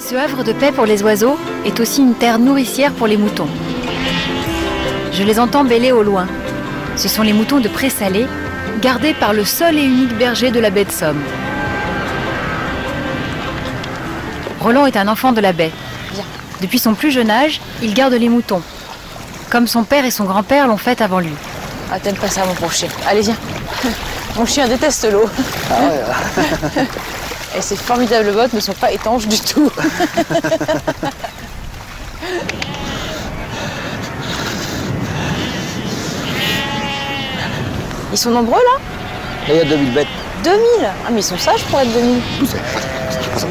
Ce havre de paix pour les oiseaux est aussi une terre nourricière pour les moutons. Je les entends bêler au loin. Ce sont les moutons de Pré-Salé, gardés par le seul et unique berger de la baie de Somme. Roland est un enfant de la baie. Depuis son plus jeune âge, il garde les moutons, comme son père et son grand-père l'ont fait avant lui. Ah, t'aimes pas ça, mon pauvre chien. Allez, viens. Mon chien déteste l'eau. Ah ouais. Et ces formidables bottes ne sont pas étanches du tout. Ils sont nombreux, là? Là, il y a 2000 bêtes. 2000? Ah, mais ils sont sages pour être 2000.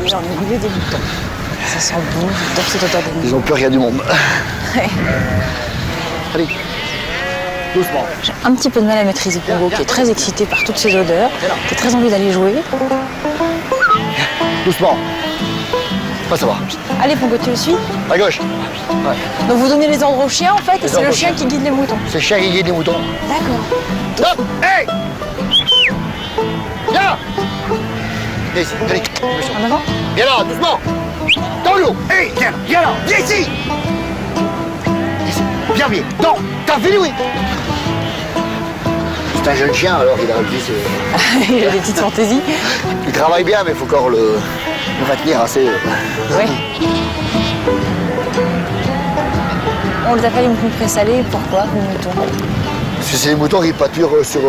J'en ai goûté des moutons. Ça sent bon, j'adore cette odeur de moutons. Ils ont peur, il y a du monde. Ouais. Allez, doucement. J'ai un petit peu de mal à maîtriser Pongo, qui est très excité par toutes ces odeurs, qui a très envie d'aller jouer. Doucement. Ça va. Allez, Pongo, tu le suis? À gauche. Ouais. Donc vous donnez les ordres au chien, en fait, et c'est le chien qui guide les moutons? C'est le chien qui guide les moutons. D'accord. Stop! Hey! Viens! Viens ici, allez. En avant? Viens là, doucement! Dans l'eau! Hey! Viens là! Viens ici! Viens, viens! Non! T'as fini, oui! C'est un jeune chien, alors il a juste... Il a des petites fantaisies. Il travaille bien, mais il faut encore le maintenir assez... Oui. On les appelle les moutons de Pré-Salé, pourquoi les moutons? Parce que c'est les moutons qui pâturent sur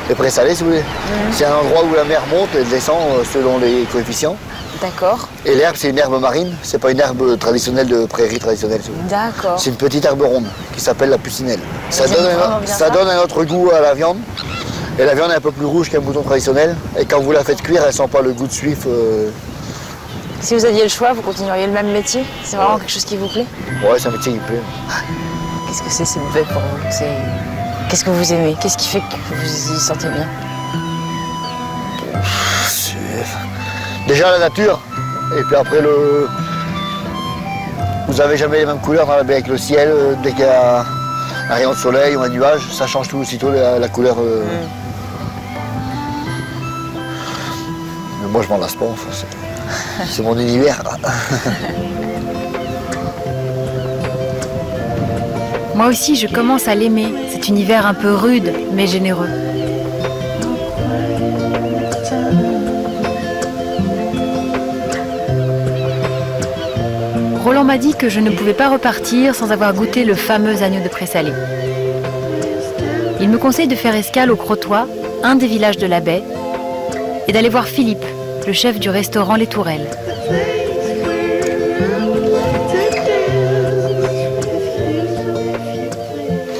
les Pré-Salés, si vous voulez. C'est un endroit où la mer monte et descend selon les coefficients. D'accord. Et l'herbe, c'est une herbe marine, c'est pas une herbe traditionnelle de prairie traditionnelle. Si vous voulez. D'accord. C'est une petite herbe ronde qui s'appelle la pucinelle. Ça Ils donne un autre goût à la viande. Et la viande est un peu plus rouge qu'un mouton traditionnel. Et quand vous la faites cuire, elle sent pas le goût de suif. Si vous aviez le choix, vous continueriez le même métier? C'est vraiment quelque chose qui vous plaît? Ouais, c'est un métier qui me plaît. Qu'est-ce que c'est cette bête pour vous? Qu'est-ce que vous aimez? Qu'est-ce qui fait que vous y sentez bien? Déjà la nature, et puis après vous n'avez jamais les mêmes couleurs dans la baie avec le ciel. Dès qu'il y a un rayon de soleil ou un nuage, ça change tout aussitôt la couleur. Mais moi je m'en lasse pas, enfin, c'est mon univers. Moi aussi, je commence à l'aimer, cet univers un peu rude, mais généreux. Roland m'a dit que je ne pouvais pas repartir sans avoir goûté le fameux agneau de Pré-Salé. Il me conseille de faire escale au Crotoy, un des villages de la baie, et d'aller voir Philippe, le chef du restaurant Les Tourelles.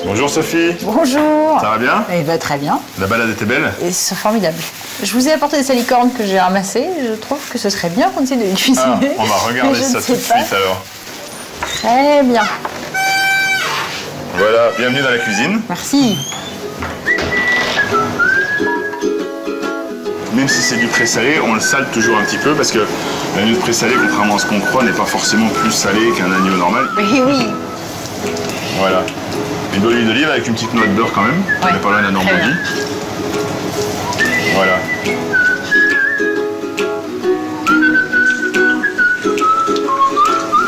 Bonjour Sophie. Bonjour. Ça va bien? Il va très bien. La balade était belle? Et c'est formidable. Je vous ai apporté des salicornes que j'ai ramassées. Je trouve que ce serait bien qu'on essaie de les cuisiner. Ah, on va regarder ça tout de suite alors. Très bien. Voilà, bienvenue dans la cuisine. Merci. Même si c'est du pré-salé, on le sale toujours un petit peu parce que l'agneau de pré-salé, contrairement à ce qu'on croit, n'est pas forcément plus salé qu'un agneau normal. Oui, oui. Voilà. Une bonne huile d'olive avec une petite noix de beurre quand même. On n'est pas loin de la Normandie. Voilà.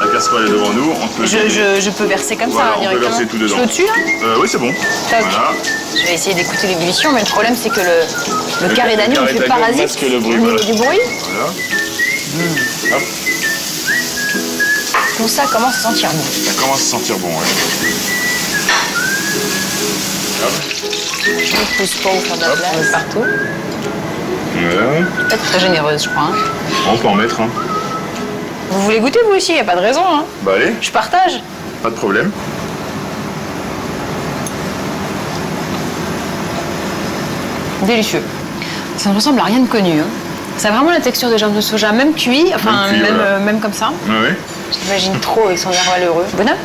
La casserole est devant nous. On peut Je peux verser comme voilà, ça directement. On peut verser tout dedans. Je au-dessus là? Oui, c'est bon. Voilà. Je vais essayer d'écouter l'ébullition, mais le problème c'est que le carré d'agneau me fait parasite masque le bruit, au niveau voilà. du bruit. Voilà. Hop. Tout ça commence à sentir bon. Ça commence à sentir bon, ouais. Hop. Je ne pousse pas ou faire de la place partout. Voilà. Peut-être très généreuse, je crois. Hein. On peut en mettre, hein. Vous voulez goûter vous aussi, il n'y a pas de raison. Hein. Bah allez, Je partage. pas de problème. Délicieux. Ça ne ressemble à rien de connu. Hein. Ça a vraiment la texture des jambes de soja, même cuit, enfin Même cuit, voilà. même comme ça. Ouais, ouais. J'imagine trop avec son air valeureux. Bonhomme?